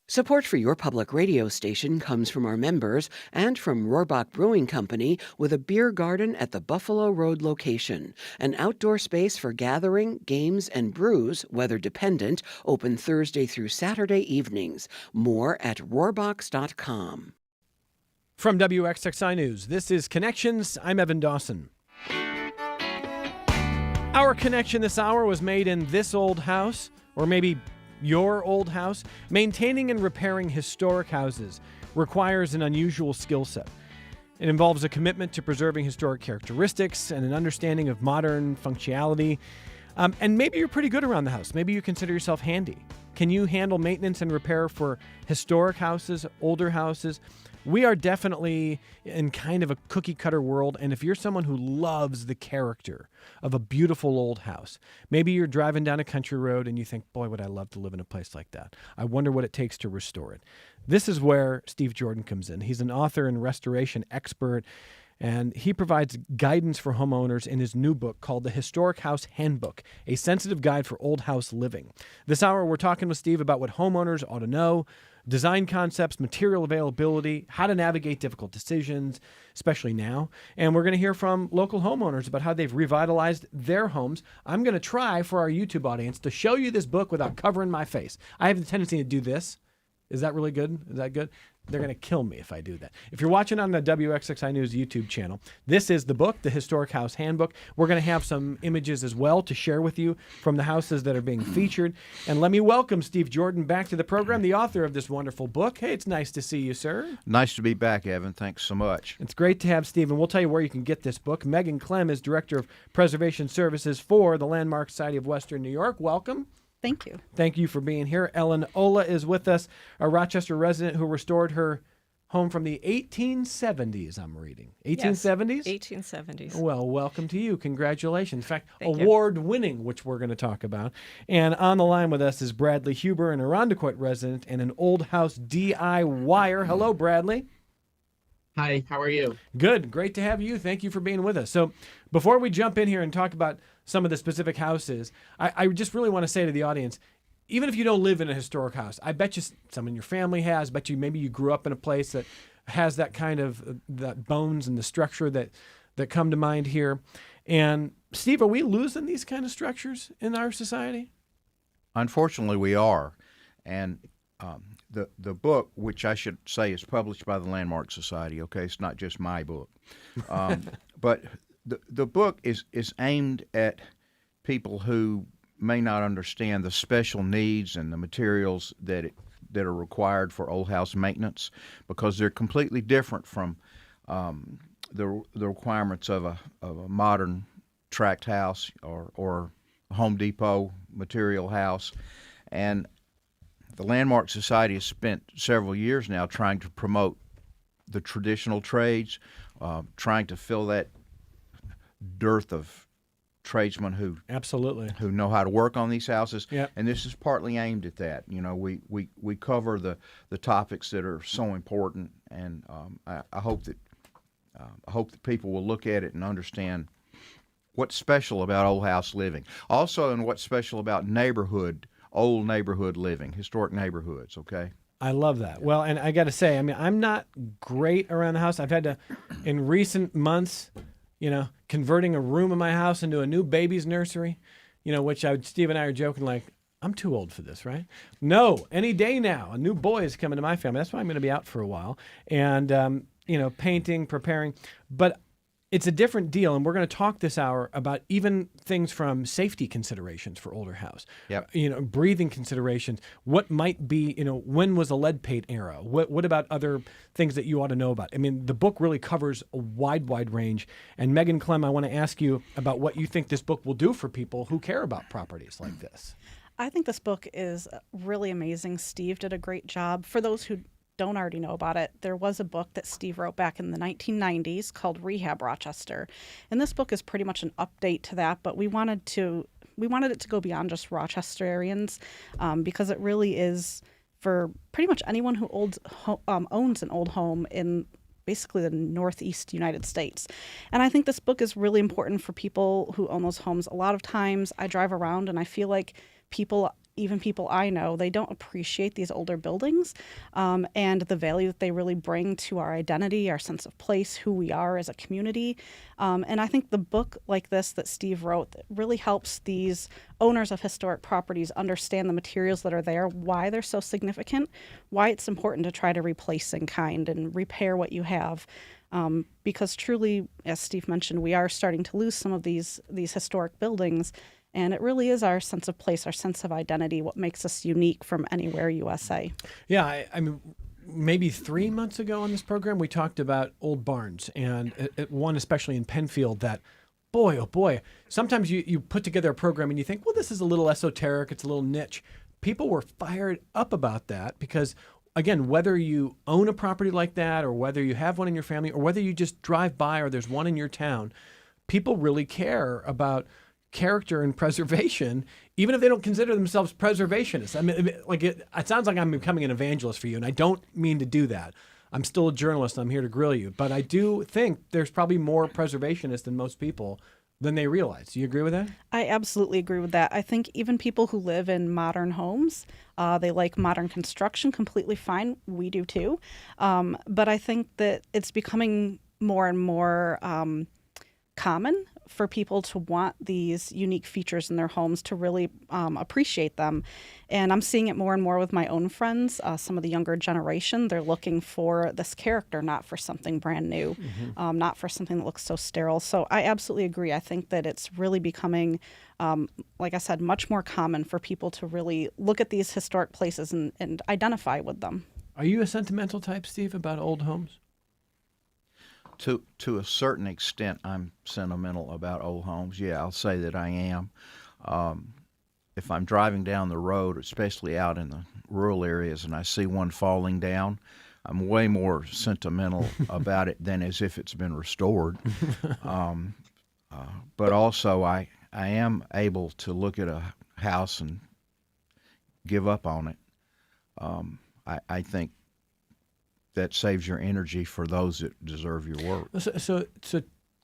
Support for your public radio station comes from our members and from Rohrbach Brewing Company with a beer garden at the Buffalo Road location. An outdoor space for gathering, games, and brews, weather dependent, open Thursday through Saturday evenings. More at rohrbachs.com. From WXXI News, this is Connections. I'm Evan Dawson. Our connection this hour was made in this old house, or maybe your old house. Maintaining and repairing historic houses requires an unusual skill set. It involves a commitment to preserving historic characteristics and an understanding of modern functionality. And maybe you're pretty good around the house. Maybe you consider yourself handy. Can you handle maintenance and repair for historic houses, older houses? We are definitely in kind of a cookie-cutter world, and if you're someone who loves the character of a beautiful old house, maybe you're driving down a country road and you think, boy, would I love to live in a place like that. I wonder what it takes to restore it. This is where Steve Jordan comes in. He's an author and restoration expert, and he provides guidance for homeowners in his new book called The Historic House Handbook, a sensitive guide for old house living. This hour, we're talking with Steve about what homeowners ought to know, design concepts, material availability, how to navigate difficult decisions, especially now. And we're going to hear from local homeowners about how they've revitalized their homes. I'm going to try for our YouTube audience to show you this book without covering my face. I have the tendency to do this. Is that really good? Is that good? They're going to kill me if I do that. If you're watching on the WXXI News YouTube channel, this is the book, The Historic House Handbook. We're going to have some images as well to share with you from the houses that are being featured. And let me welcome Steve Jordan back to the program, the author of this wonderful book. Hey, it's nice to see you, sir. Nice to be back, Evan. Thanks so much. It's great to have Steve, and we'll tell you where you can get this book. Megan Clem is Director of Preservation Services for the Landmark Society of Western New York. Welcome. Thank you. Thank you for being here. Ellen Ola is with us, a Rochester resident who restored her home from the 1870s, I'm reading. 1870s? Yes, 1870s. Well, welcome to you. Congratulations. In fact, Thank you. award-winning, which we're going to talk about. And on the line with us is Bradley Huber, an Irondequoit resident and an old house DIYer. Hello, Bradley. Hi, how are you? Good. Great to have you. Thank you for being with us. So before we jump in here and talk about some of the specific houses, I just really want to say to the audience, even if you don't live in a historic house, I bet you someone in your family has. I bet you maybe you grew up in a place that has that kind of that bones and the structure that come to mind here. And Steve, are we losing these kind of structures in our society? Unfortunately, we are. And the book, which I should say is published by the Landmark Society, okay? It's not just my book. But the book is aimed at people who may not understand the special needs and the materials that are required for old house maintenance, because they're completely different from the requirements of a modern tract house or a Home Depot material house. And the Landmark Society has spent several years now trying to promote the traditional trades, trying to fill that dearth of tradesmen who know how to work on these houses. Yep. And this is partly aimed at that. You know, we cover the topics that are so important, and I hope that people will look at it and understand what's special about old house living. Also, and what's special about old neighborhood living, historic neighborhoods, okay? I love that. Well, and I got to say, I mean, I'm not great around the house. I've had to, in recent months, converting a room in my house into a new baby's nursery, which Steve and I are joking like, I'm too old for this, right? No, any day now, a new boy is coming to my family. That's why I'm going to be out for a while. And, painting, preparing. But it's a different deal, and we're going to talk this hour about even things from safety considerations for older house. Yep. Breathing considerations. What might be, when was the lead paint era? What about other things that you ought to know about? I mean, the book really covers a wide range. And Megan Clem, I want to ask you about what you think this book will do for people who care about properties like this. I think this book is really amazing. Steve did a great job. For those who don't already know about it, there was a book that Steve wrote back in the 1990s called Rehab Rochester. And this book is pretty much an update to that, but we wanted it to go beyond just Rochesterians, because it really is for pretty much anyone who owns an old home in basically the Northeast United States. And I think this book is really important for people who own those homes. A lot of times I drive around and I feel like people even people I know, they don't appreciate these older buildings and the value that they really bring to our identity, our sense of place, who we are as a community. And I think the book like this that Steve wrote really helps these owners of historic properties understand the materials that are there, why they're so significant, why it's important to try to replace in kind and repair what you have. Because truly, as Steve mentioned, we are starting to lose some of these historic buildings. And it really is our sense of place, our sense of identity, what makes us unique from anywhere USA. Yeah, I mean, maybe 3 months ago on this program, we talked about old barns, and one especially in Penfield that, boy, oh boy, sometimes you put together a program and you think, well, this is a little esoteric, it's a little niche. People were fired up about that because, again, whether you own a property like that or whether you have one in your family or whether you just drive by or there's one in your town, people really care about character and preservation, even if they don't consider themselves preservationists. I mean, like it sounds like I'm becoming an evangelist for you, and I don't mean to do that. I'm still a journalist. I'm here to grill you, but I do think there's probably more preservationists than most people than they realize. Do you agree with that? I absolutely agree with that. I think even people who live in modern homes, they like modern construction, completely fine. We do too. But I think that it's becoming more and more common for people to want these unique features in their homes to really appreciate them. And I'm seeing it more and more with my own friends. Some of the younger generation, they're looking for this character, not for something brand new, not for something that looks so sterile. So I absolutely agree. I think that it's really becoming, like I said, much more common for people to really look at these historic places and identify with them. Are you a sentimental type, Steve, about old homes? To a certain extent, I'm sentimental about old homes. Yeah, I'll say that I am. If I'm driving down the road, especially out in the rural areas, and I see one falling down, I'm way more sentimental about it than as if it's been restored. But also, I am able to look at a house and give up on it. I think that saves your energy for those that deserve your work. So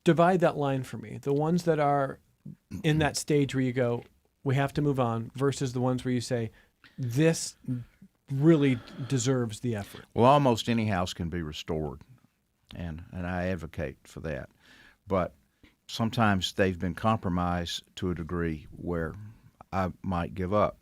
divide that line for me. The ones that are in that stage where you go, we have to move on, versus the ones where you say, this really deserves the effort. Well, almost any house can be restored, and I advocate for that. But sometimes they've been compromised to a degree where I might give up.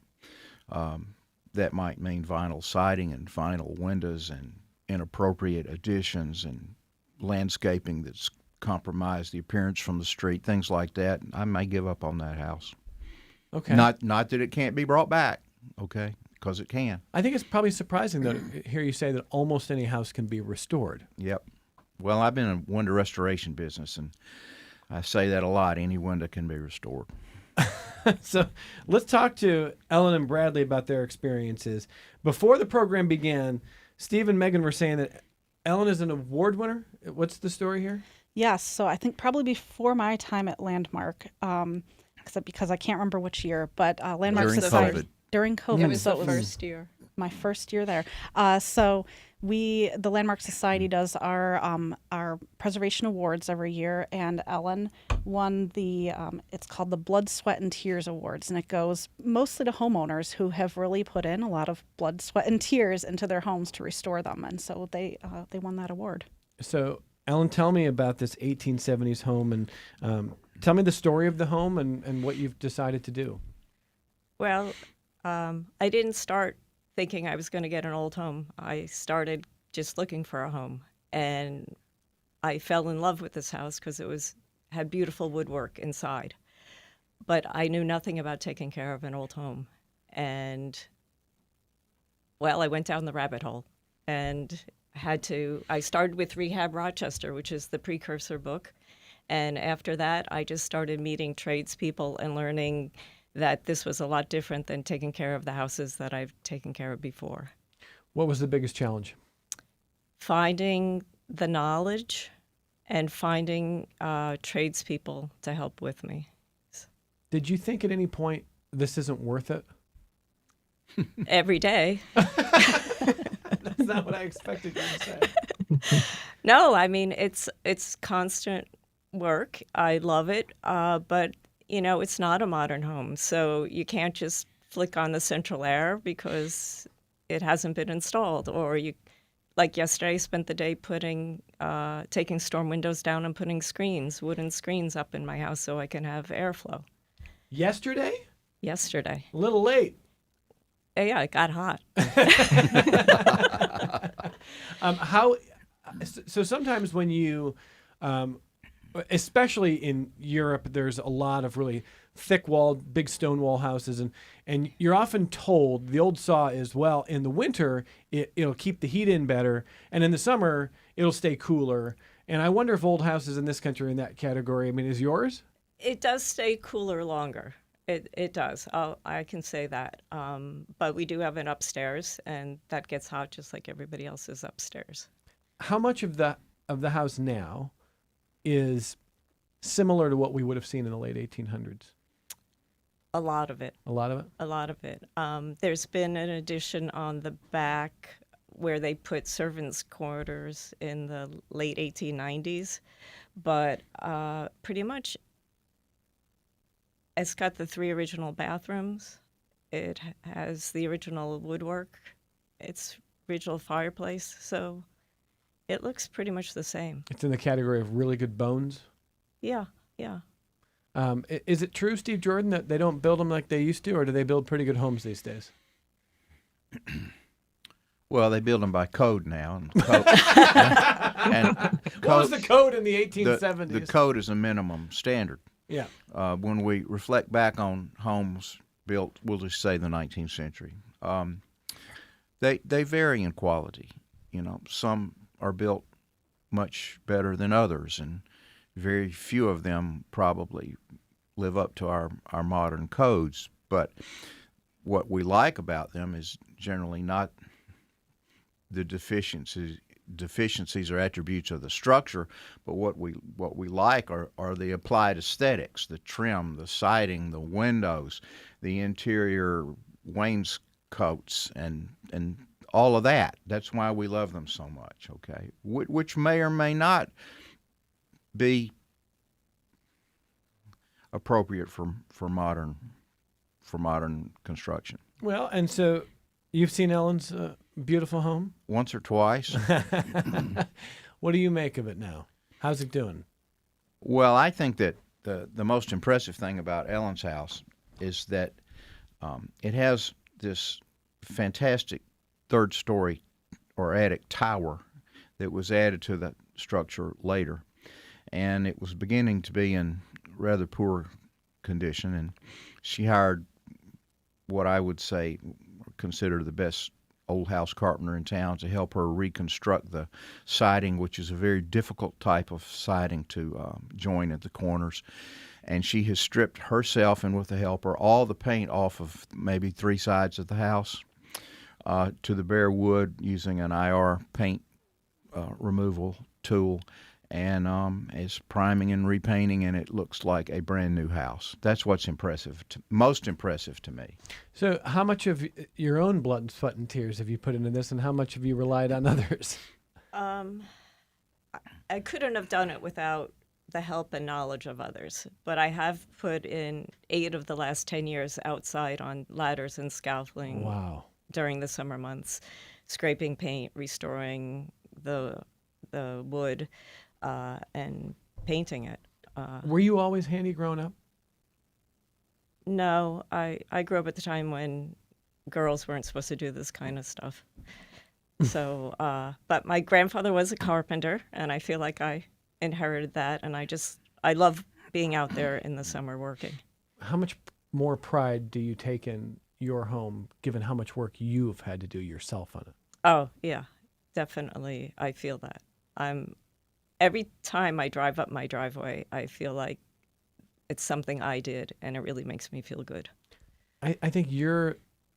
That might mean vinyl siding and vinyl windows and inappropriate additions and landscaping that's compromised the appearance from the street, things like that. I may give up on that house. Okay. Not that it can't be brought back, okay, because it can. I think it's probably surprising that hear you say that almost any house can be restored. Yep. Well, I've been in the window restoration business, and I say that a lot. Any window can be restored. So let's talk to Ellen and Bradley about their experiences. Before the program began, Steve and Megan were saying that Ellen is an award winner. What's the story here? Yes, so I think probably before my time at Landmark, because I can't remember which year, but Landmark During Society COVID. During COVID. It was so the first year. my first year there. So the Landmark Society does our preservation awards every year, and Ellen won the it's called the Blood, Sweat, and Tears Awards, and it goes mostly to homeowners who have really put in a lot of blood, sweat, and tears into their homes to restore them, and so they won that award. So Ellen, tell me about this 1870s home, and tell me the story of the home and what you've decided to do. Well, I didn't start thinking I was going to get an old home. I started just looking for a home, and I fell in love with this house because it had beautiful woodwork inside. But I knew nothing about taking care of an old home. And, well, I went down the rabbit hole and I started with Rehab Rochester, which is the precursor book. And after that, I just started meeting tradespeople and learning that this was a lot different than taking care of the houses that I've taken care of before. What was the biggest challenge? Finding the knowledge and finding tradespeople to help with me. Did you think at any point this isn't worth it? Every day. That's not what I expected you to say. No, I mean, it's constant work. I love it, but, it's not a modern home, so you can't just flick on the central air because it hasn't been installed, or you, like yesterday, spent the day taking storm windows down and putting wooden screens up in my house so I can have airflow. Yesterday? Yesterday. A little late. Yeah, it got hot. So sometimes when you, especially in Europe, there's a lot of really thick-walled, big stone wall houses, and you're often told, the old saw is, well, in the winter, it'll keep the heat in better, and in the summer, it'll stay cooler. And I wonder if old houses in this country are in that category. I mean, is yours? It does stay cooler longer. It does. I can say that. But we do have an upstairs, and that gets hot just like everybody else's upstairs. How much of the house now is similar to what we would have seen in the late 1800s? A lot of it. A lot of it? A lot of it. There's been an addition on the back where they put servants' quarters in the late 1890s, but pretty much it's got the 3 original bathrooms. It has the original woodwork. It's original fireplace, so it looks pretty much the same. It's in the category of really good bones. Yeah, yeah. Is it true, Steve Jordan, that they don't build them like they used to, or do they build pretty good homes these days? Well, they build them by code now. And What was the code in the 1870s? The code is a minimum standard. Yeah. When we reflect back on homes built, we'll just say the 19th century, they vary in quality. You know, some are built much better than others, and very few of them probably live up to our modern codes. But what we like about them is generally not the deficiencies or attributes of the structure, but what we like are the applied aesthetics, the trim, the siding, the windows, the interior wainscots, and all of that. That's why we love them so much. Okay, which may or may not be appropriate for modern construction. Well, and so you've seen Ellen's beautiful home? Once or twice. What do you make of it now? How's it doing? Well, I think that the most impressive thing about Ellen's house is that it has this fantastic third story or attic tower that was added to the structure later. And it was beginning to be in rather poor condition, and she hired what I would say consider the best old house carpenter in town to help her reconstruct the siding, which is a very difficult type of siding to join at the corners. And she has stripped herself and with a helper all the paint off of maybe 3 sides of the house to the bare wood using an IR paint removal tool, and is priming and repainting, and it looks like a brand new house. That's what's most impressive to me. So how much of your own blood, sweat, and tears have you put into this, and how much have you relied on others? I couldn't have done it without the help and knowledge of others, but I have put in 8 of the last 10 years outside on ladders and scaffolding. Wow. During the summer months, scraping paint, restoring the wood, and painting it. Were you always handy growing up? No, I grew up at the time when girls weren't supposed to do this kind of stuff. So, but my grandfather was a carpenter, and I feel like I inherited that, and I love being out there in the summer working. How much more pride do you take in your home, given how much work you've had to do yourself on it? Oh, yeah, definitely. I feel that. Every time I drive up my driveway, I feel like it's something I did, and it really makes me feel good. I think you're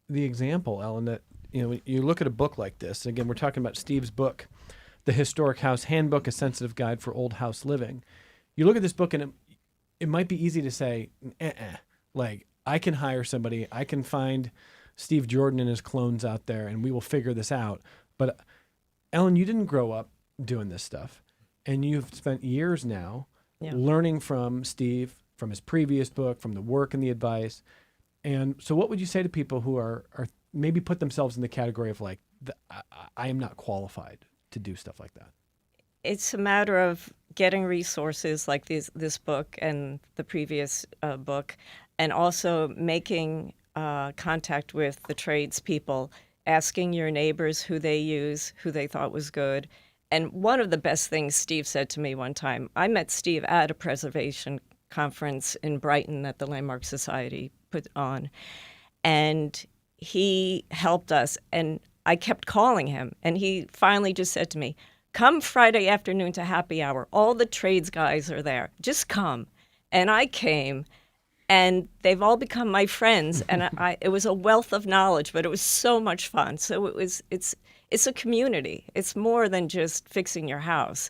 the example, Ellen, that when you look at a book like this. Again, we're talking about Steve's book, The Historic House Handbook, A Sensitive Guide for Old House Living. You look at this book, and it might be easy to say, like, I can hire somebody, I can find Steve Jordan and his clones out there, and we will figure this out. But Ellen, you didn't grow up doing this stuff, and you've spent years now learning from Steve, from his previous book, from the work and the advice. And so what would you say to people who are maybe put themselves in the category of like, I am not qualified to do stuff like that? It's a matter of getting resources like this book and the previous book, and also making contact with the tradespeople, asking your neighbors who they use, who they thought was good. And one of the best things Steve said to me one time, I met Steve at a preservation conference in Brighton that the Landmark Society put on, and he helped us. And I kept calling him, and he finally just said to me, "Come Friday afternoon to happy hour. All the trades guys are there. Just come." And I came, and they've all become my friends. And it was a wealth of knowledge, but it was so much fun. So it's a community. It's more than just fixing your house.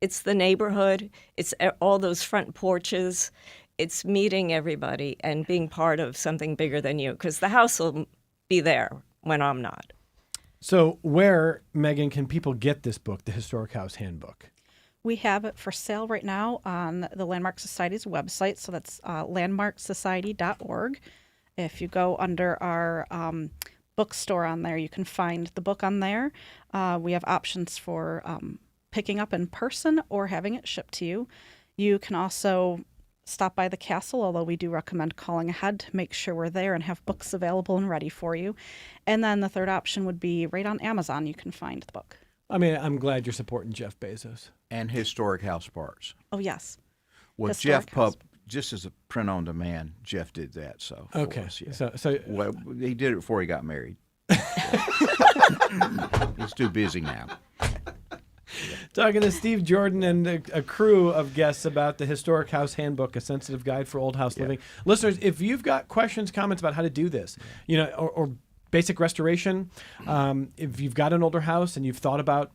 It's the neighborhood. It's all those front porches. It's meeting everybody and being part of something bigger than you, because the house will be there when I'm not. So where, Megan, can people get this book, The Historic House Handbook? We have it for sale right now on the Landmark Society's website. So that's landmarksociety.org. If you go under our bookstore on there, you can find the book on there. We have options for picking up in person or having it shipped to you. You can also stop by the castle, although we do recommend calling ahead to make sure we're there and have books available and ready for you. And then the third option would be right on Amazon. You can find the book. I mean, I'm glad you're supporting Jeff Bezos. And Historic House Parts. Oh, yes. Well, Historic Jeff House. just as a print on demand, Jeff did that. So for Okay. us, yeah. So Well, he did it before he got married. He's too busy now. talking to Steve Jordan and a crew of guests about the Historic House Handbook, a sensitive guide for old house living. Listeners, if you've got questions, comments about how to do this, or basic restoration, if you've got an older house and you've thought about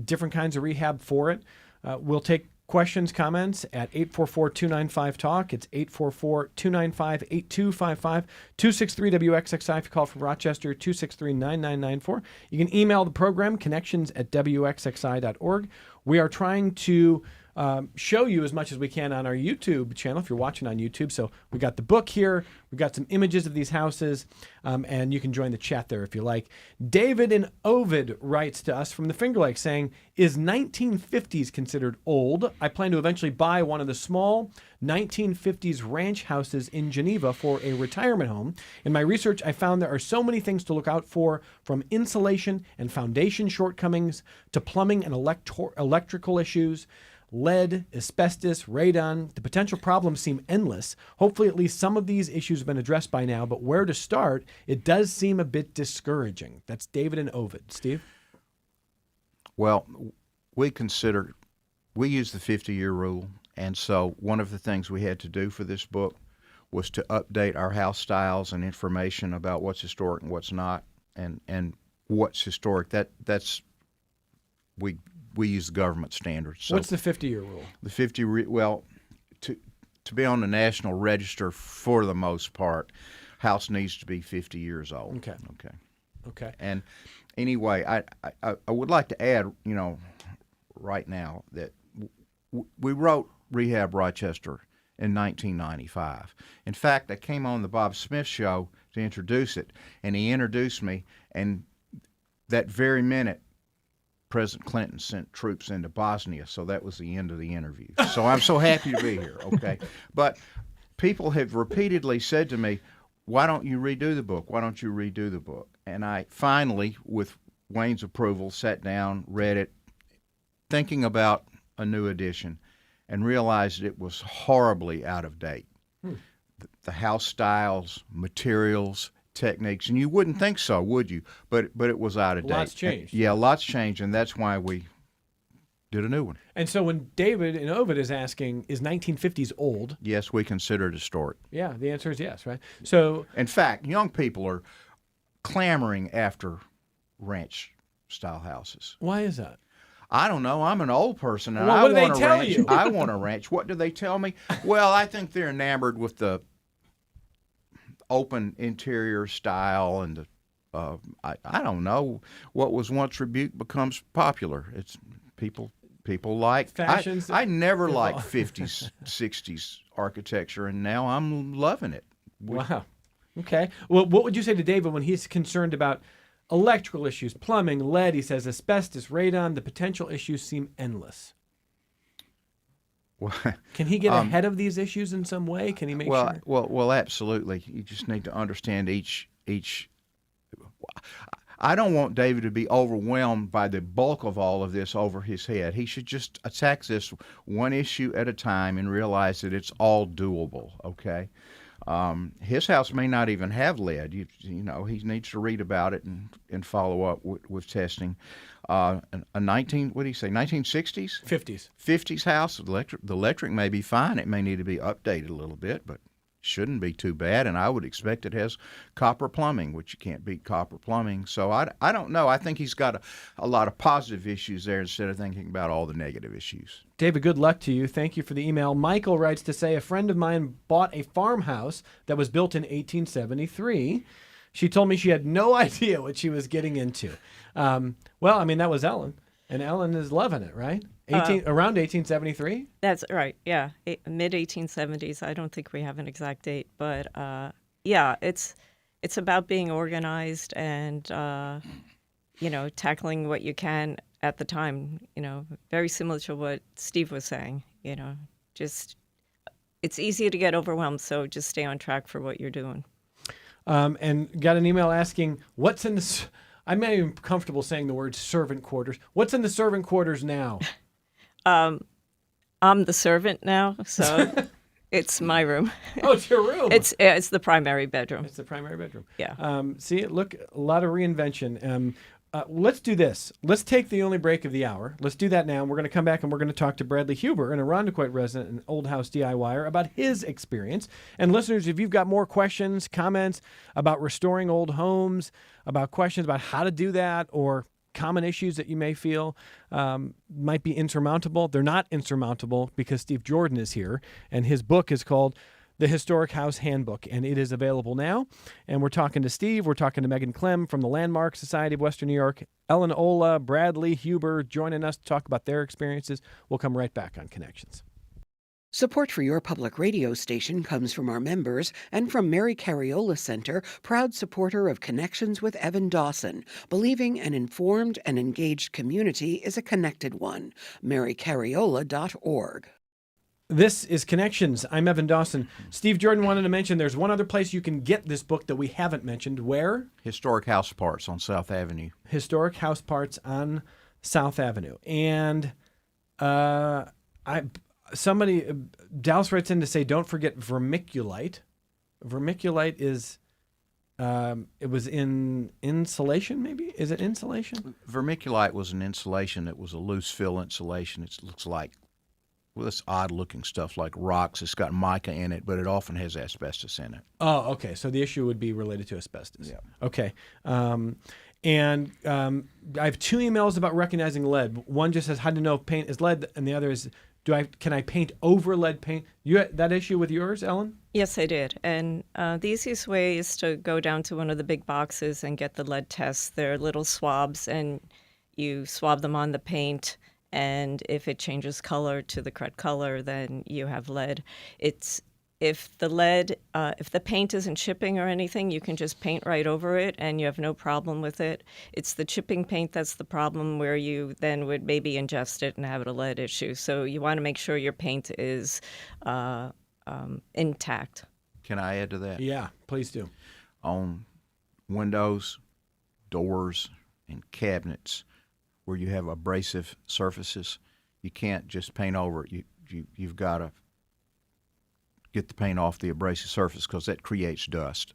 different kinds of rehab for it, we'll take questions, comments at 844-295-TALK. It's 844-295-8255, 263-WXXI if you call from Rochester, 263-9994. You can email the program, connections@wxxi.org. We are trying to show you as much as we can on our YouTube channel if you're watching on YouTube. So we got the book here. We've got some images of these houses, and you can join the chat there if you like. David in Ovid writes to us from the Finger Lakes saying, is 1950s considered old? I plan to eventually buy one of the small 1950s ranch houses in Geneva for a retirement home. In my research, I found there are so many things to look out for, from insulation and foundation shortcomings to plumbing and electrical issues. Lead, asbestos, radon, the potential problems seem endless. Hopefully at least some of these issues have been addressed by now, but where to start, it does seem a bit discouraging. That's David in Ovid. Steve? Well, we use the 50-year rule, and so one of the things we had to do for this book was to update our house styles and information about what's historic and what's not, and what's historic. We use the government standards. So What's the 50-year rule? the to be on the National Register for the most part, house needs to be 50 years old. Okay. And anyway, I would like to add, right now that we wrote Rehab Rochester in 1995. In fact, I came on the Bob Smith show to introduce it, and he introduced me, and that very minute, President Clinton sent troops into Bosnia, so that was the end of the interview. So I'm so happy to be here, okay? But people have repeatedly said to me, why don't you redo the book? Why don't you redo the book? And I finally, with Wayne's approval, sat down, read it, thinking about a new edition, and realized it was horribly out of date. The house styles, materials, techniques, and you wouldn't think so, would you? But it was out of date. Lots changed. Yeah, lots changed, and that's why we did a new one. And so when David in Ovid is asking, is 1950s old? Yes, we consider it historic. Yeah, the answer is yes, right? So In fact, young people are clamoring after ranch-style houses. why is that? I don't know. I'm an old person, and Well, I what do they want a tell ranch. you? I want a ranch. What do they tell me? Well, I think they're enamored with the open interior style and the I don't know. What was once rebuked becomes popular. It's people like Fashions I never evolve. liked 50s, 60s architecture, and now I'm loving it. Wow. Okay. Well, what would you say to David when he's concerned about electrical issues, plumbing, lead? He says asbestos, radon. The potential issues seem endless. Well, Can he get ahead of these issues in some way? Can he make sure? well, absolutely. You just need to understand each. I don't want David to be overwhelmed by the bulk of all of this over his head. He should just attack this one issue at a time and realize that it's all doable. Okay. His house may not even have lead. You know, he needs to read about it and follow up with testing. A 1960s? 50s. 50s house, the electric may be fine. It may need to be updated a little bit, but shouldn't be too bad. And I would expect it has copper plumbing, which you can't beat copper plumbing. So I don't know. I think he's got a lot of positive issues there instead of thinking about all the negative issues. David, good luck to you. Thank you for the email. Michael writes to say, a friend of mine bought a farmhouse that was built in 1873. She told me she had no idea what she was getting into. Well, I mean, that was Ellen, and Ellen is loving it, right? Around 1873? That's right. Yeah, mid 1870s. I don't think we have an exact date, but yeah, it's about being organized and tackling what you can at the time. Very similar to what Steve was saying. Just it's easy to get overwhelmed, so just stay on track for what you're doing. And got an email asking, what's in the... I'm not even comfortable saying the word servant quarters. What's in the servant quarters now? I'm the servant now, so it's my room. Oh, it's your room. It's the primary bedroom. It's the primary bedroom. Yeah. See, look, a lot of reinvention. Let's do this. Let's take the only break of the hour. Let's do that now. We're going to come back and we're going to talk to Bradley Huber, an Irondequoit resident and Old House DIYer, about his experience. And listeners, if you've got more questions, comments about restoring old homes, about questions about how to do that, or common issues that you may feel might be insurmountable, they're not insurmountable because Steve Jordan is here, and his book is called The Historic House Handbook, and it is available now. And we're talking to Steve. We're talking to Megan Clem from the Landmark Society of Western New York, Ellen Ola, Bradley Huber joining us to talk about their experiences. We'll come right back on Connections. Support for your public radio station comes from our members and from Mary Cariola Center, proud supporter of Connections with Evan Dawson, believing an informed and engaged community is a connected one. marycariola.org. This is Connections. I'm Evan Dawson. Steve Jordan wanted to mention there's one other place you can get this book that we haven't mentioned. Where? Historic House Parts on South Avenue. Historic House Parts on South Avenue. And Dallas writes in to say, don't forget vermiculite. Vermiculite is, it was in insulation, maybe? Is it insulation? Vermiculite was an insulation. It was a loose fill insulation. It looks like this odd-looking stuff like rocks. It's got mica in it, but it often has asbestos in it. Oh, okay. So the issue would be related to asbestos. Yeah. Okay. I have two emails about recognizing lead. One just says how to know if paint is lead, and the other is can I paint over lead paint? You had that issue with yours, Ellen? Yes, I did. And the easiest way is to go down to one of the big boxes and get the lead tests. They're little swabs, and you swab them on the paint. And if it changes color to the correct color, then you have lead. If the paint isn't chipping or anything, you can just paint right over it and you have no problem with it. It's the chipping paint that's the problem, where you then would maybe ingest it and have a lead issue. So you want to make sure your paint is intact. Can I add to that? Yeah, please do. On windows, doors, and cabinets where you have abrasive surfaces, you can't just paint over it. You've got to get the paint off the abrasive surface because that creates dust.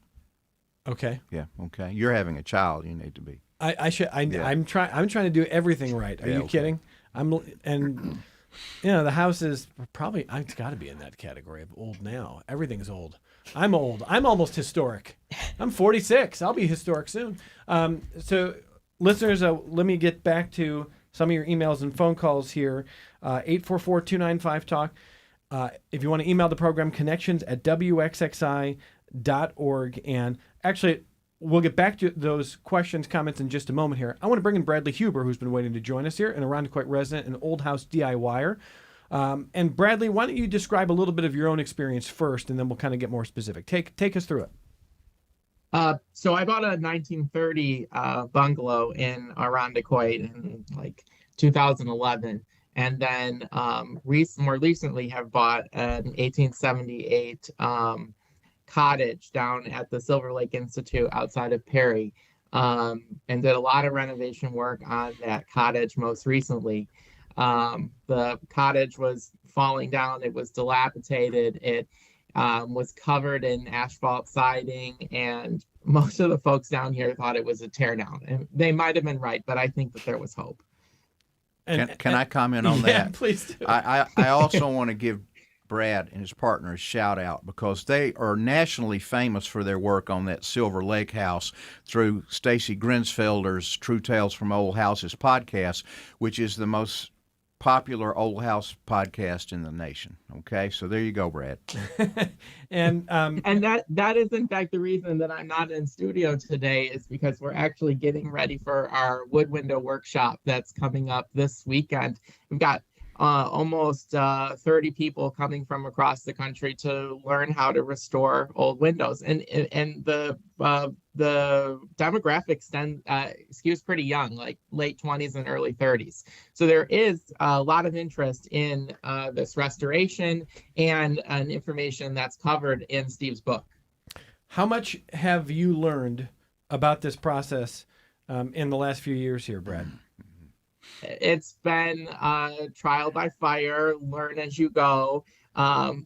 Okay. Yeah. Okay. You're having a child. You need to be. I'm trying to do everything right. Are you kidding? The house is probably, it's got to be in that category of old now. Everything's old. I'm old. I'm almost historic. I'm 46. I'll be historic soon. So listeners, let me get back to some of your emails and phone calls here. 844-295-TALK. If you want to email the program, connections@wxxi.org. And actually, we'll get back to those questions, comments in just a moment here. I want to bring in Bradley Huber, who's been waiting to join us here, an Irondequoit resident and Old House DIYer. And Bradley, why don't you describe a little bit of your own experience first, and then we'll kind of get more specific. Take us through it. So I bought a 1930 bungalow in Irondequoit in like 2011, and then more recently have bought an 1878 cottage down at the Silver Lake Institute outside of Perry, and did a lot of renovation work on that cottage most recently. The cottage was falling down, it was dilapidated, it was covered in asphalt siding, and most of the folks down here thought it was a teardown. And they might have been right, but I think that there was hope. Can I comment on Yeah, that? please do. I also want to give Brad and his partner a shout out because they are nationally famous for their work on that Silver Lake house through Stacy Grinsfelder's True Tales from Old Houses podcast, which is the most popular old house podcast in the nation. Okay, so there you go, Brad. And And that is in fact the reason that I'm not in studio today, is because we're actually getting ready for our wood window workshop that's coming up this weekend. We've got almost 30 people coming from across the country to learn how to restore old windows, and the demographics skews pretty young, like late 20s and early 30s. So there is a lot of interest in this restoration and information that's covered in Steve's book. how much have you learned about this process in the last few years here, Brad? It's been trial by fire, learn as you go.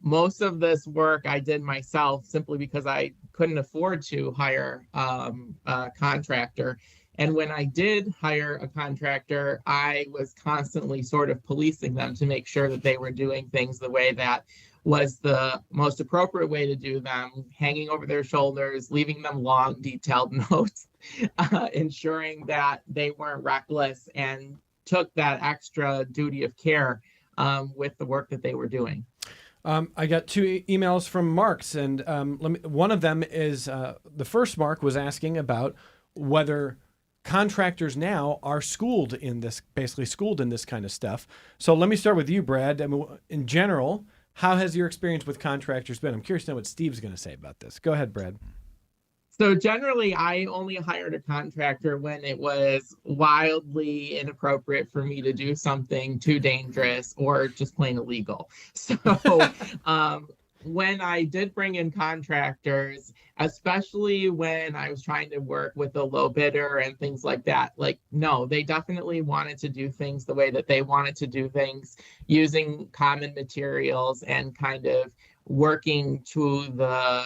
Most of this work I did myself simply because I couldn't afford to hire a contractor. And when I did hire a contractor, I was constantly sort of policing them to make sure that they were doing things the way that was the most appropriate way to do them, hanging over their shoulders, leaving them long, detailed notes, ensuring that they weren't reckless and took that extra duty of care with the work that they were doing. I got two emails from Marks, and one of them is the first Mark was asking about whether contractors now are schooled in this kind of stuff. So let me start with you, Brad. I mean, in general, how has your experience with contractors been? I'm curious to know what Steve's going to say about this. Go ahead, Brad. So generally, I only hired a contractor when it was wildly inappropriate for me to do something too dangerous or just plain illegal. So when I did bring in contractors, especially when I was trying to work with a low bidder and things like that, like, no, they definitely wanted to do things the way that they wanted to do things, using common materials and kind of working to the,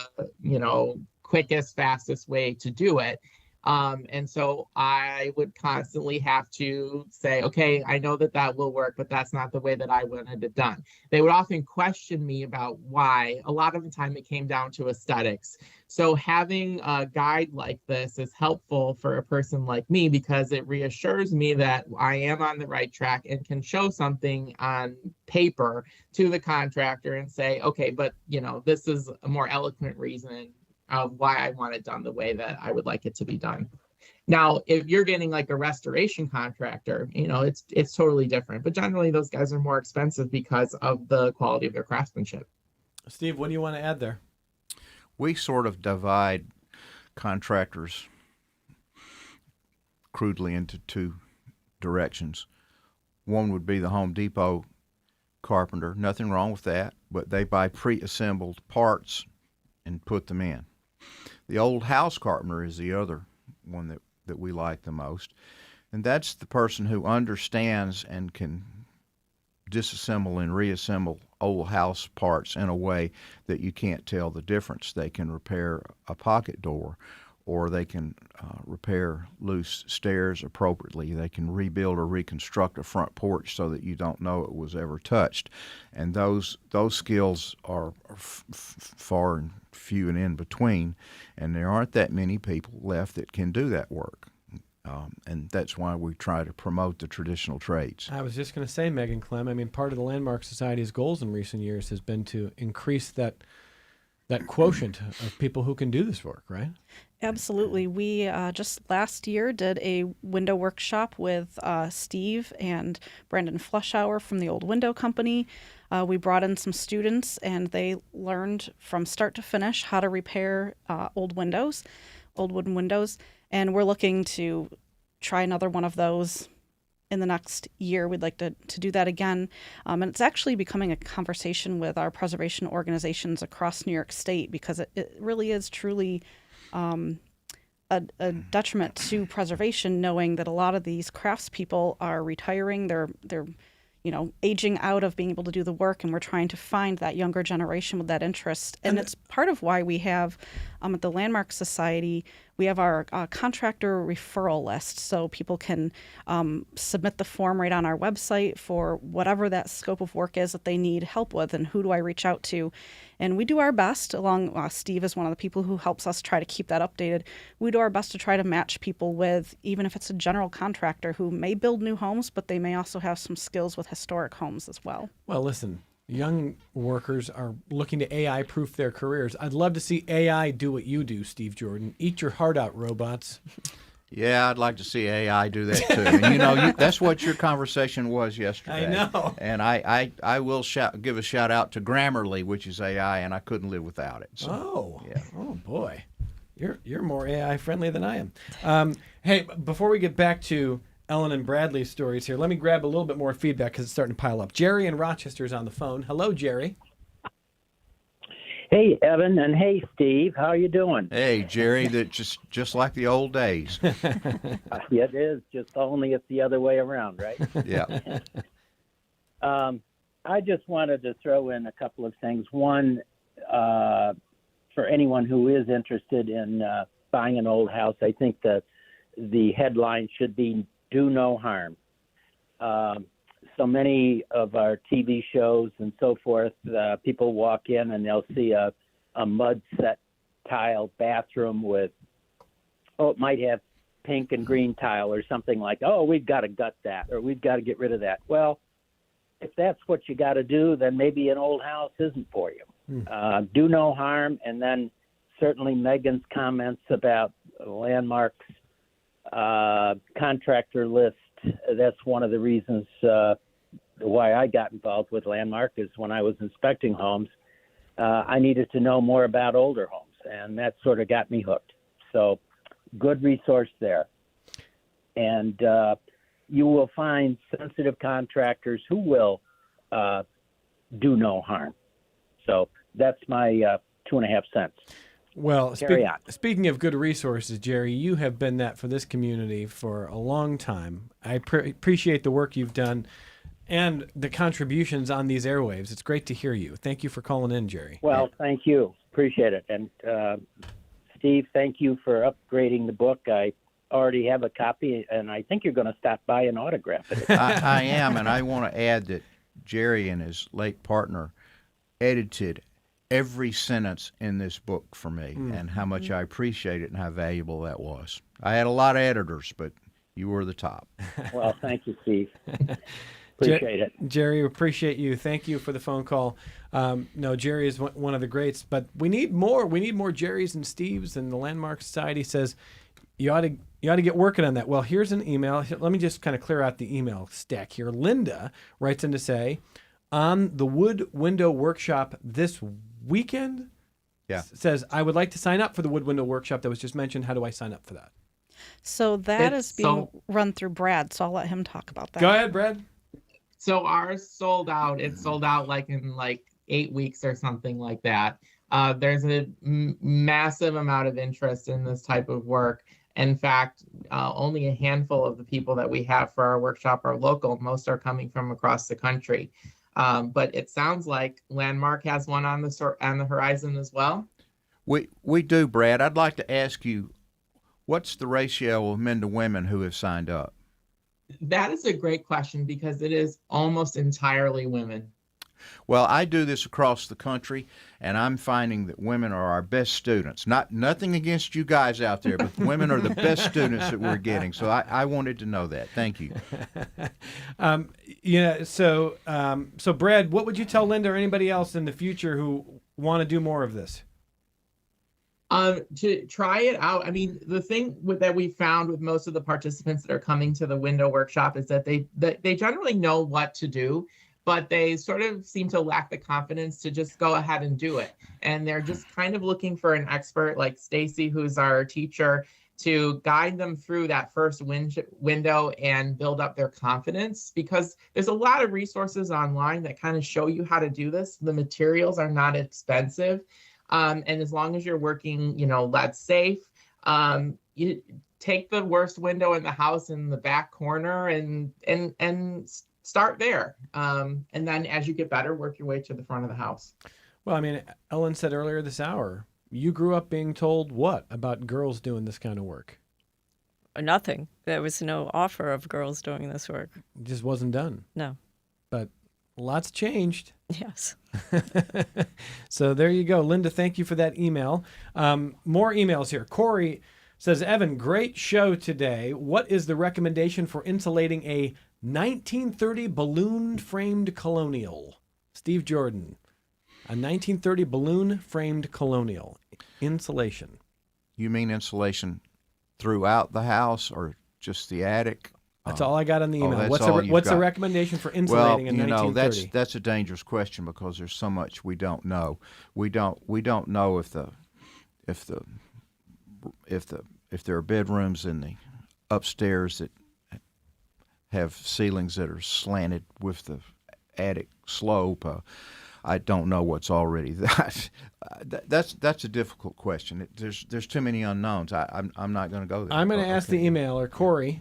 quickest, fastest way to do it. And so I would constantly have to say, okay, I know that will work, but that's not the way that I wanted it done. They would often question me about why. A lot of the time it came down to aesthetics. So having a guide like this is helpful for a person like me because it reassures me that I am on the right track and can show something on paper to the contractor and say, okay, but this is a more eloquent reason of why I want it done the way that I would like it to be done. Now, if you're getting like a restoration contractor, it's totally different. But generally, those guys are more expensive because of the quality of their craftsmanship. Steve, what do you want to add there? We sort of divide contractors crudely into two directions. One would be the Home Depot carpenter. Nothing wrong with that, but they buy pre-assembled parts and put them in. The old house carpenter is the other one that we like the most. And that's the person who understands and can disassemble and reassemble old house parts in a way that you can't tell the difference. They can repair a pocket door, or they can repair loose stairs appropriately. They can rebuild or reconstruct a front porch so that you don't know it was ever touched. And those skills are far and few and in between, and there aren't that many people left that can do that work. And that's why we try to promote the traditional trades. I was just going to say, Megan Clem, I mean, part of the Landmark Society's goals in recent years has been to increase that quotient of people who can do this work, right? Absolutely. We just last year did a window workshop with Steve and Brandon Flushauer from the Old Window Company. We brought in some students, and they learned from start to finish how to repair old windows. old wooden windows, and we're looking to try another one of those in the next year. We'd like to do that again. And it's actually becoming a conversation with our preservation organizations across New York State, because it really is truly a detriment to preservation, knowing that a lot of these craftspeople are retiring. They're aging out of being able to do the work, and we're trying to find that younger generation with that interest. And it's part of why we have at the Landmark Society, we have our contractor referral list, so people can submit the form right on our website for whatever that scope of work is that they need help with, and who do I reach out to. And we do our best, Steve is one of the people who helps us try to keep that updated. We do our best to try to match people with, even if it's a general contractor who may build new homes, but they may also have some skills with historic homes as well. Well, listen, young workers are looking to AI-proof their careers. I'd love to see AI do what you do, Steve Jordan. Eat your heart out, robots. Yeah, I'd like to see AI do that too. And that's what your conversation was yesterday. I know. And I will give a shout out to Grammarly, which is AI, and I couldn't live without it. So, yeah. Oh boy, you're more AI friendly than I am. Hey, before we get back to Ellen and Bradley's stories here, let me grab a little bit more feedback because it's starting to pile up. Jerry in Rochester is on the phone. Hello, Jerry. Hey, Evan, and hey, Steve. How are you doing? Hey, Jerry, that just like the old days. Yeah, it is. Just only it's the other way around, right? Yeah. I just wanted to throw in a couple of things. One, for anyone who is interested in buying an old house, I think that the headline should be "Do No Harm." So many of our TV shows and so forth, people walk in and they'll see a mud set tile bathroom with, it might have pink and green tile or something like, we've got to gut that, or we've got to get rid of that. Well, if that's what you got to do, then maybe an old house isn't for you. Do no harm. And then certainly Megan's comments about Landmark's contractor list. That's one of the reasons why I got involved with Landmark, is when I was inspecting homes, I needed to know more about older homes, and that sort of got me hooked. So good resource there. And you will find sensitive contractors who will do no harm. So that's my 2.5 cents. Well, Carry on. Speaking of good resources, Jerry, you have been that for this community for a long time. I appreciate the work you've done and the contributions on these airwaves. It's great to hear you. Thank you for calling in, Jerry. Well, thank you. Appreciate it. And Steve, thank you for upgrading the book. I already have a copy, and I think you're going to stop by and autograph it. I am, and I want to add that Jerry and his late partner edited every sentence in this book for me, and how much I appreciate it and how valuable that was. I had a lot of editors, but you were the top. Well, thank you, Steve. Appreciate it. Jerry, appreciate you. Thank you for the phone call. No, Jerry is one of the greats, but we need more. We need more Jerrys and Steves, and the Landmark Society says you ought to get working on that. Well, here's an email. Let me just kind of clear out the email stack here. Linda writes in to say, on the Wood Window Workshop this weekend, says, I would like to sign up for the Wood Window Workshop that was just mentioned. How do I sign up for that? So that is being run through Brad, so I'll let him talk about that. Go ahead, Brad. So ours sold out. It sold out in 8 weeks or something like that. There's a massive amount of interest in this type of work. In fact, only a handful of the people that we have for our workshop are local. Most are coming from across the country. But it sounds like Landmark has one on the horizon as well. We do, Brad. I'd like to ask you, what's the ratio of men to women who have signed up? That is a great question, because it is almost entirely women. Well, I do this across the country, and I'm finding that women are our best students. Nothing against you guys out there, but women are the best students that we're getting. So I wanted to know that. Thank you. So Brad, what would you tell Linda or anybody else in the future who want to do more of this? To try it out. I mean, the thing that we found with most of the participants that are coming to the window workshop is that they generally know what to do. but they sort of seem to lack the confidence to just go ahead and do it. And they're just kind of looking for an expert like Stacy, who's our teacher, to guide them through that first window and build up their confidence, because there's a lot of resources online that kind of show you how to do this. The materials are not expensive. And as long as you're working, lead safe, you take the worst window in the house in the back corner and start there. And then as you get better, work your way to the front of the house. Well, I mean, Ellen said earlier this hour, you grew up being told what about girls doing this kind of work? Nothing. There was no offer of girls doing this work. It just wasn't done. No. But lots changed. Yes. So there you go. Linda, thank you for that email. More emails here. Corey says, Evan, great show today. What is the recommendation for insulating a 1930 balloon-framed colonial? Steve Jordan. A 1930 balloon-framed colonial. Insulation. You mean insulation throughout the house or just the attic? That's all I got on the email. that's What's all the you've got. recommendation for insulating a 1930? That's a dangerous question because there's so much we don't know. We don't know if there are bedrooms in the upstairs that have ceilings that are slanted with the attic slope. I don't know what's already that. That's a difficult question. There's too many unknowns. I'm not going to go there. I'm going to ask the emailer, Corey,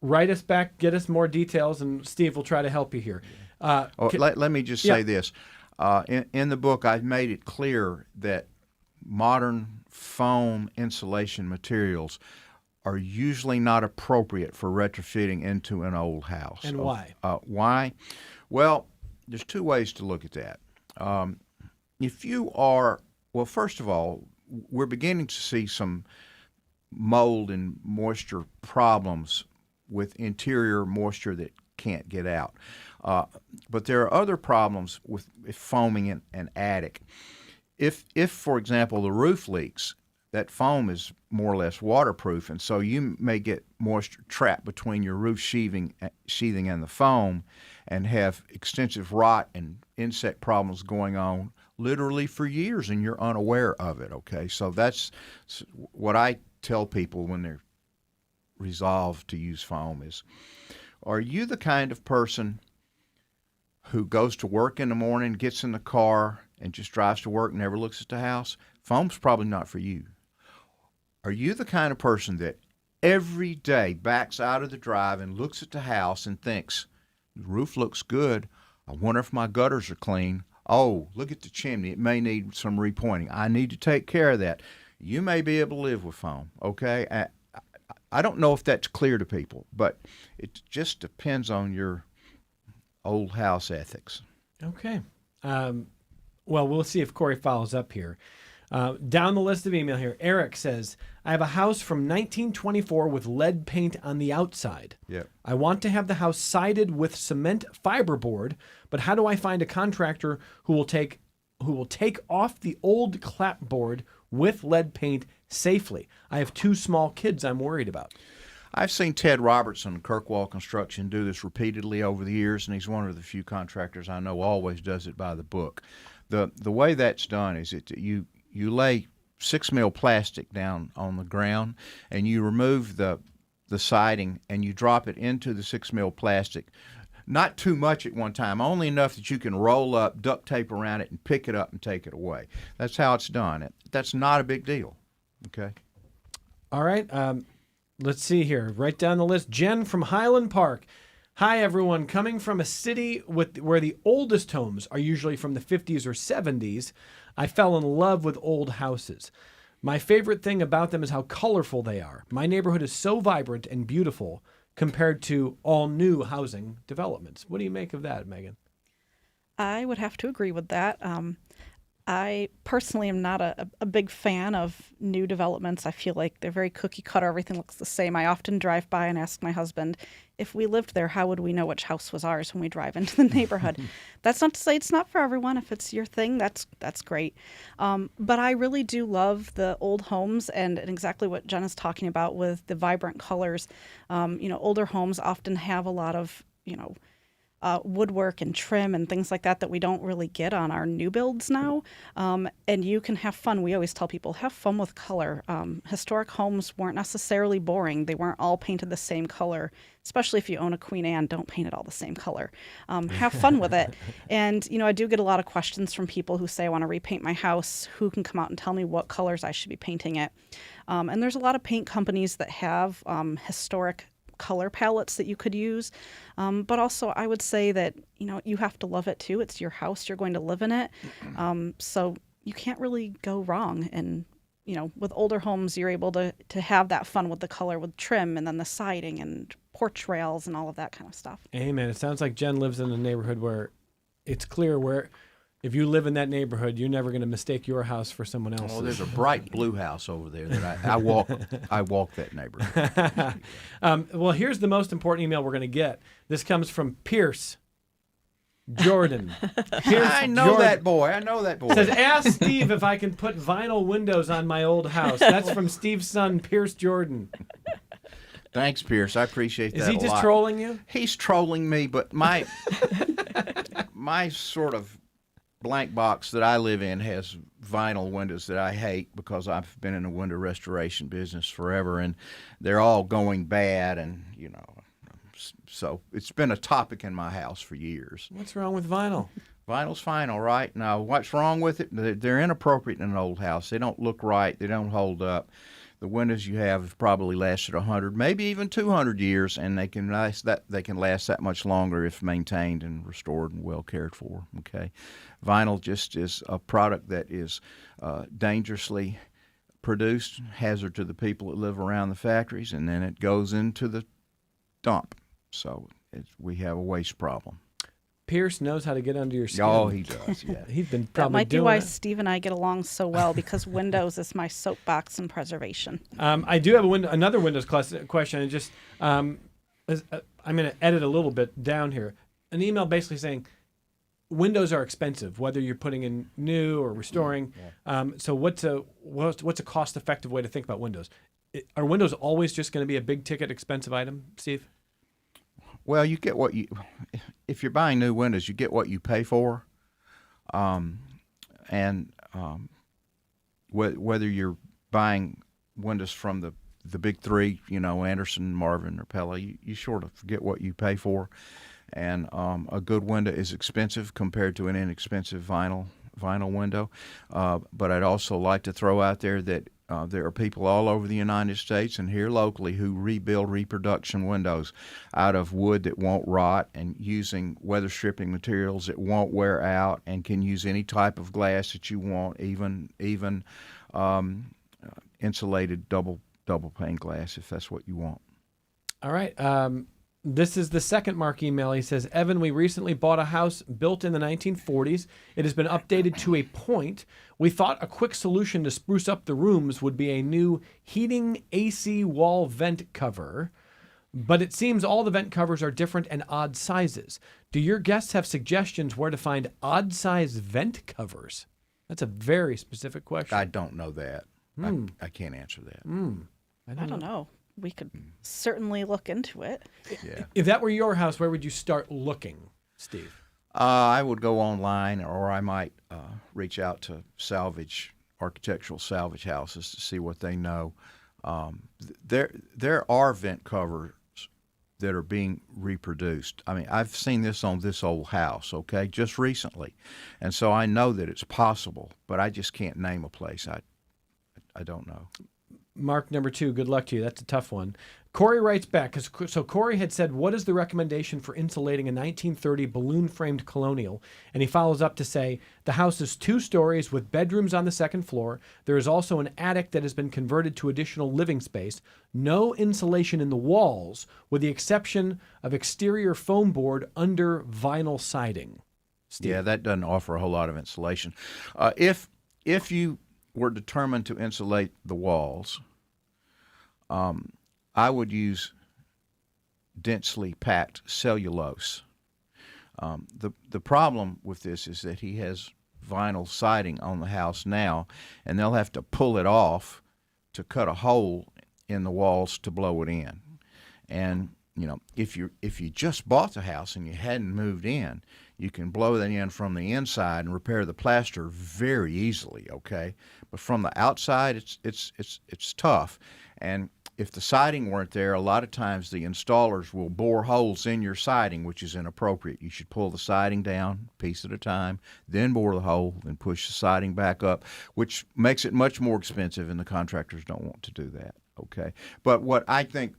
write us back, get us more details, and Steve will try to help you here. Let me just say this. In the book, I've made it clear that modern foam insulation materials are usually not appropriate for retrofitting into an old house. And why? Why? Well, there's two ways to look at that. If you are, well, first of all, we're beginning to see some mold and moisture problems with interior moisture that can't get out. But there are other problems with foaming in an attic. If, for example, the roof leaks, that foam is more or less waterproof, and so you may get moisture trapped between your roof sheathing and the foam and have extensive rot and insect problems going on literally for years, and you're unaware of it, okay? So that's what I tell people when they're resolved to use foam is, are you the kind of person who goes to work in the morning, gets in the car, and just drives to work and never looks at the house? Foam's probably not for you. Are you the kind of person that every day backs out of the drive and looks at the house and thinks, the roof looks good, I wonder if my gutters are clean, oh, look at the chimney, it may need some repointing, I need to take care of that? You may be able to live with foam, okay? I don't know if that's clear to people, but it just depends on your old house ethics. Okay. Well, we'll see if Corey follows up here. Down the list of email here, Eric says, I have a house from 1924 with lead paint on the outside. Yep. I want to have the house sided with cement fiberboard, but how do I find a contractor who will take off the old clapboard with lead paint safely? I have 2 small kids I'm worried about. I've seen Ted Robertson, Kirkwall Construction, do this repeatedly over the years, and he's one of the few contractors I know always does it by the book. The way that's done is you lay 6 mil plastic down on the ground, and you remove the siding, and you drop it into the 6 mil plastic. Not too much at one time, only enough that you can roll up, duct tape around it, and pick it up and take it away. That's how it's done. That's not a big deal. Okay. All right. Let's see here. Right down the list. Jen from Highland Park. Hi, everyone. Coming from a city where the oldest homes are usually from the 50s or 70s, I fell in love with old houses. My favorite thing about them is how colorful they are. My neighborhood is so vibrant and beautiful compared to all new housing developments. What do you make of that, Megan? I would have to agree with that. I personally am not a big fan of new developments. I feel like they're very cookie cutter. Everything looks the same. I often drive by and ask my husband, if we lived there, how would we know which house was ours when we drive into the neighborhood? That's not to say it's not for everyone. If it's your thing, that's great. But I really do love the old homes and exactly what Jen is talking about with the vibrant colors. Older homes often have a lot of, woodwork and trim and things like that we don't really get on our new builds now. And you can have fun. We always tell people, have fun with color. Historic homes weren't necessarily boring. They weren't all painted the same color, especially if you own a Queen Anne, don't paint it all the same color. Have fun with it. And, I do get a lot of questions from people who say, I want to repaint my house. Who can come out and tell me what colors I should be painting it? And there's a lot of paint companies that have historic color palettes that you could use. But also I would say that, you have to love it too. It's your house. You're going to live in it. So you can't really go wrong. And, with older homes, you're able to have that fun with the color, with trim and then the siding and porch rails and all of that kind of stuff. Amen. It sounds like Jen lives in a neighborhood where it's clear where if you live in that neighborhood, you're never going to mistake your house for someone else's. Oh, there's a bright blue house over there that I walk. I walk that neighborhood. Well, here's the most important email we're going to get. This comes from Pierce Jordan. Pierce I know Jordan that boy. I know that boy. says, ask Steve if I can put vinyl windows on my old house. That's from Steve's son, Pierce Jordan. Thanks, Pierce. I appreciate that. Is he a just lot. trolling you? He's trolling me, but my sort of blank box that I live in has vinyl windows that I hate because I've been in the window restoration business forever, and they're all going bad, and so it's been a topic in my house for years. What's wrong with vinyl? Vinyl's fine, all right. Now, what's wrong with it? They're inappropriate in an old house. They don't look right. They don't hold up. The windows you have probably lasted 100, maybe even 200 years, and they can last that much longer if maintained and restored and well cared for. Okay, vinyl just is a product that is dangerously produced, hazard to the people that live around the factories, and then it goes into the dump. So we have a waste problem. Pierce knows how to get under your skin. Oh, he does. Yeah. He's been That probably might be doing why it. Steve and I get along so well, because Windows is my soapbox in preservation. I do have another Windows question. And just I'm going to edit a little bit down here. An email basically saying Windows are expensive, whether you're putting in new or restoring. So what's a cost-effective way to think about Windows? Are Windows always just going to be a big-ticket expensive item, Steve? Well, you get if you're buying new windows, you get what you pay for. Whether you're buying windows from the big three, Anderson, Marvin, or Pella, you sort of get what you pay for. And a good window is expensive compared to an inexpensive vinyl window. But I'd also like to throw out there that there are people all over the United States and here locally who rebuild reproduction windows out of wood that won't rot and using weather stripping materials that won't wear out and can use any type of glass that you want, even insulated double pane glass if that's what you want. All right. This is the second Mark email. He says, Evan, we recently bought a house built in the 1940s. It has been updated to a point. We thought a quick solution to spruce up the rooms would be a new heating AC wall vent cover, but it seems all the vent covers are different and odd sizes. Do your guests have suggestions where to find odd size vent covers? That's a very specific question. I don't know that. I can't answer that. I don't know. We could certainly look into it. Yeah. If that were your house, where would you start looking, Steve? I would go online, or I might reach out to architectural salvage houses to see what they know. There are vent covers that are being reproduced. I mean, I've seen this on this old house, okay, just recently, and so I know that it's possible, but I just can't name a place. I don't know. Mark number 2, good luck to you. That's a tough one. Corey writes back, so Corey had said, what is the recommendation for insulating a 1930 balloon-framed colonial? And he follows up to say, the house is 2 stories with bedrooms on the second floor. There is also an attic that has been converted to additional living space. No insulation in the walls, with the exception of exterior foam board under vinyl siding. Steve? Yeah, that doesn't offer a whole lot of insulation. If you were determined to insulate the walls, I would use densely packed cellulose. The problem with this is that he has vinyl siding on the house now, and they'll have to pull it off to cut a hole in the walls to blow it in. And if you just bought the house and you hadn't moved in, you can blow that in from the inside and repair the plaster very easily. Okay, but from the outside, it's tough. And if the siding weren't there, a lot of times the installers will bore holes in your siding, which is inappropriate. You should pull the siding down piece at a time, then bore the hole, then push the siding back up, which makes it much more expensive, and the contractors don't want to do that. Okay, but what I think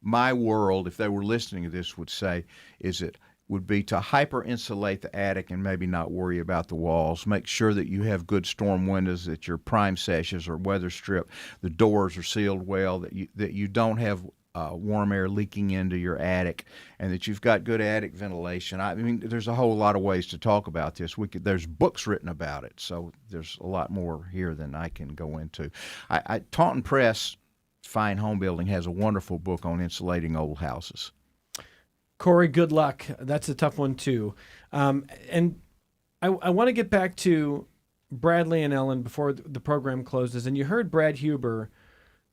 my world, if they were listening to this, would say is it would be to hyper insulate the attic and maybe not worry about the walls. Make sure that you have good storm windows, that your prime sashes are weather stripped, the doors are sealed well, that you don't have warm air leaking into your attic, and that you've got good attic ventilation. I mean, there's a whole lot of ways to talk about this. There's books written about it, so there's a lot more here than I can go into. Taunton Press Fine Home Building has a wonderful book on insulating old houses. Corey, good luck. That's a tough one, too. And I want to get back to Bradley and Ellen before the program closes. And you heard Brad Huber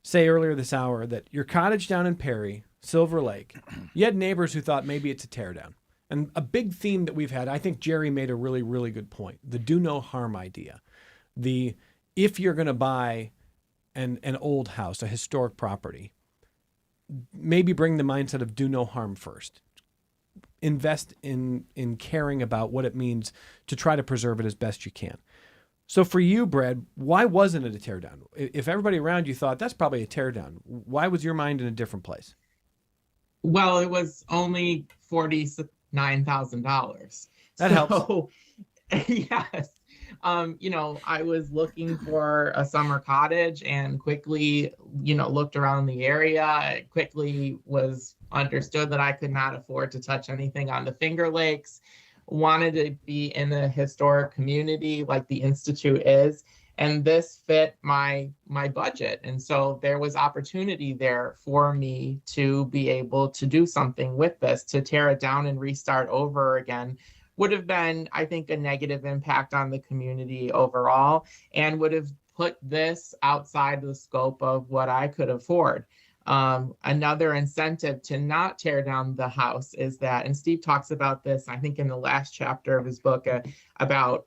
say earlier this hour that your cottage down in Perry, Silver Lake, you had neighbors who thought maybe it's a teardown. And a big theme that we've had, I think Jerry made a really, really good point, the do no harm idea. If you're going to buy an old house, a historic property, maybe bring the mindset of do no harm first. Invest in caring about what it means to try to preserve it as best you can. So for you, Brad, why wasn't it a teardown? If everybody around you thought that's probably a teardown, why was your mind in a different place? Well, it was only $49,000. That helps. Yes. I was looking for a summer cottage and quickly, looked around the area. It quickly was understood that I could not afford to touch anything on the Finger Lakes. Wanted to be in a historic community like the Institute is, and this fit my budget. And so there was opportunity there for me to be able to do something with this. To tear it down and restart over again would have been, I think, a negative impact on the community overall, and would have put this outside the scope of what I could afford. Another incentive to not tear down the house is that, and Steve talks about this, I think in the last chapter of his book, about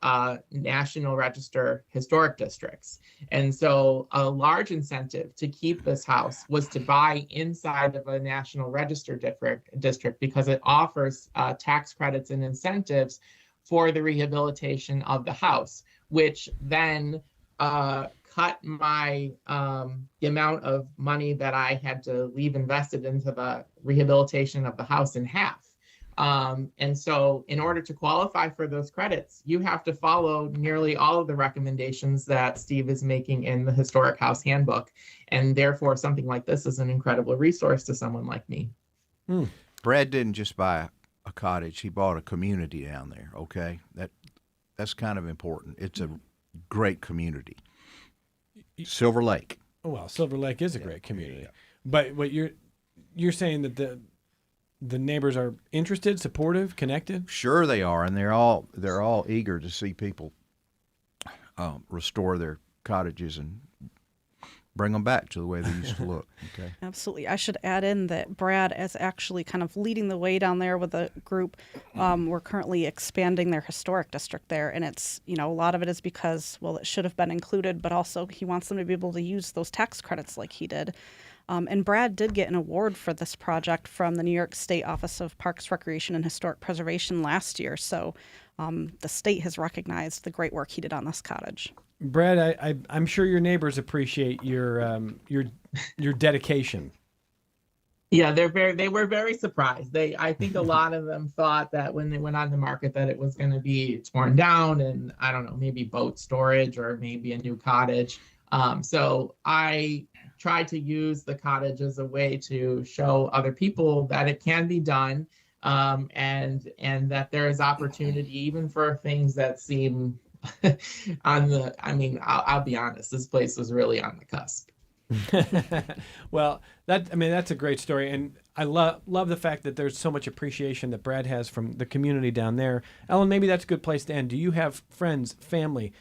National Register historic districts. And so a large incentive to keep this house was to buy inside of a National Register district because it offers tax credits and incentives for the rehabilitation of the house, which then cut my the amount of money that I had to leave invested into the rehabilitation of the house in half. And so in order to qualify for those credits, you have to follow nearly all of the recommendations that Steve is making in the Historic House Handbook. And therefore, something like this is an incredible resource to someone like me. Brad didn't just buy a cottage, he bought a community down there, okay? That's kind of important. It's a great community. Silver Lake. Oh, well, Silver Lake is a great community. Yeah. But what you're saying that the neighbors are interested, supportive, connected? Sure they are, and they're all eager to see people restore their cottages and bring them back to the way they used to look. Okay. Absolutely. I should add in that Brad is actually kind of leading the way down there with a group. We're currently expanding their historic district there, and it's, a lot of it is because, well, it should have been included, but also he wants them to be able to use those tax credits like he did. And Brad did get an award for this project from the New York State Office of Parks, Recreation, and Historic Preservation last year. So the state has recognized the great work he did on this cottage. Brad, I'm sure your neighbors appreciate your dedication. Yeah, they were very surprised. I think a lot of them thought that when they went on the market that it was going to be torn down and, I don't know, maybe boat storage or maybe a new cottage. So I tried to use the cottage as a way to show other people that it can be done, and that there is opportunity even for things that seem I'll be honest, this place was really on the cusp. Well, that's a great story, and I love the fact that there's so much appreciation that Brad has from the community down there. Ellen, maybe that's a good place to end. Do you have friends, family,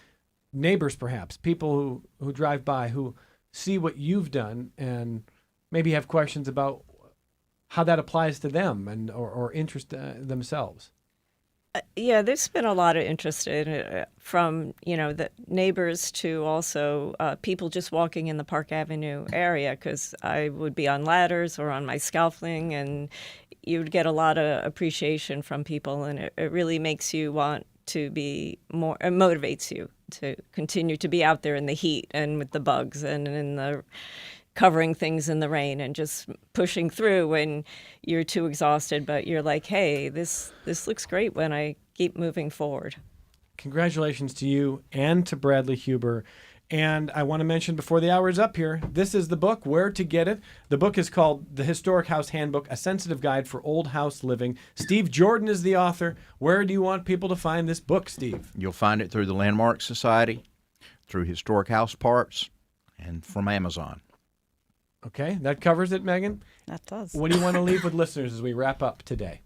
neighbors, perhaps people who drive by who see what you've done and maybe have questions about how that applies to them and or interest themselves. Yeah, there's been a lot of interest in it, from the neighbors to also people just walking in the Park Avenue area, because I would be on ladders or on my scaffolding, and you would get a lot of appreciation from people, and it really makes you want to be more, it motivates you to continue to be out there in the heat and with the bugs and in the covering things in the rain and just pushing through when you're too exhausted, but you're like, hey, this looks great when I keep moving forward. Congratulations to you and to Bradley Huber. And I want to mention before the hour is up here, this is the book, Where to Get It. The book is called The Historic House Handbook, A Sensitive Guide for Old House Living. Steve Jordan is the author. Where do you want people to find this book, Steve? You'll find it through the Landmark Society, through Historic House Parts, and from Amazon. Okay, that covers it, Megan. That does. What do you want to leave with listeners as we wrap up today?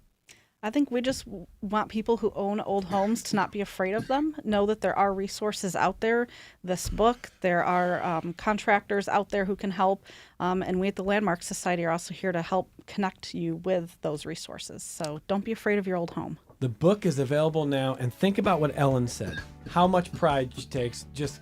I think we just want people who own old homes to not be afraid of them. Know that there are resources out there. This book, there are contractors out there who can help. And we at the Landmark Society are also here to help connect you with those resources. So don't be afraid of your old home. The book is available now, and think about what Ellen said. How much pride she takes just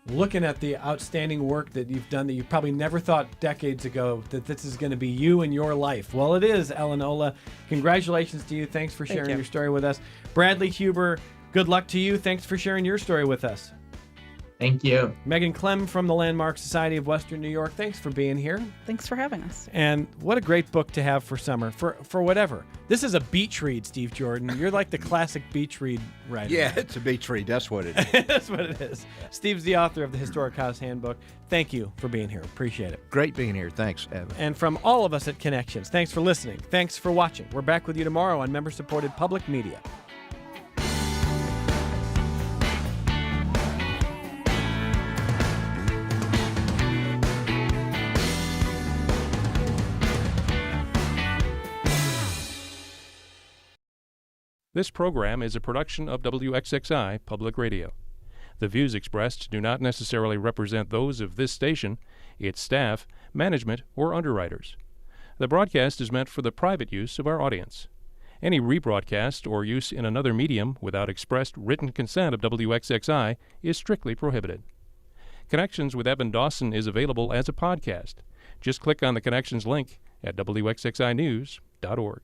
looking at the outstanding work that you've done that you probably never thought decades ago that this is going to be you and your life. Well, it is, Ellen Ola. Congratulations to you. Thanks for sharing your story with us. Bradley Huber, good luck to you. Thanks for sharing your story with us. Thank you. Megan Clem from the Landmark Society of Western New York, thanks for being here. Thanks for having us. And what a great book to have for summer, for whatever. This is a beach read, Steve Jordan. You're like the classic beach read writer. Yeah, it's a beach read. That's what it is. That's what it is. Steve's the author of the Historic House Handbook. Thank you for being here. Appreciate it. Great being here. Thanks, Evan. And from all of us at Connections, thanks for listening. Thanks for watching. We're back with you tomorrow on member-supported public media. This program is a production of WXXI Public Radio. The views expressed do not necessarily represent those of this station, its staff, management, or underwriters. The broadcast is meant for the private use of our audience. Any rebroadcast or use in another medium without expressed written consent of WXXI is strictly prohibited. Connections with Evan Dawson is available as a podcast. Just click on the Connections link at WXXInews.org.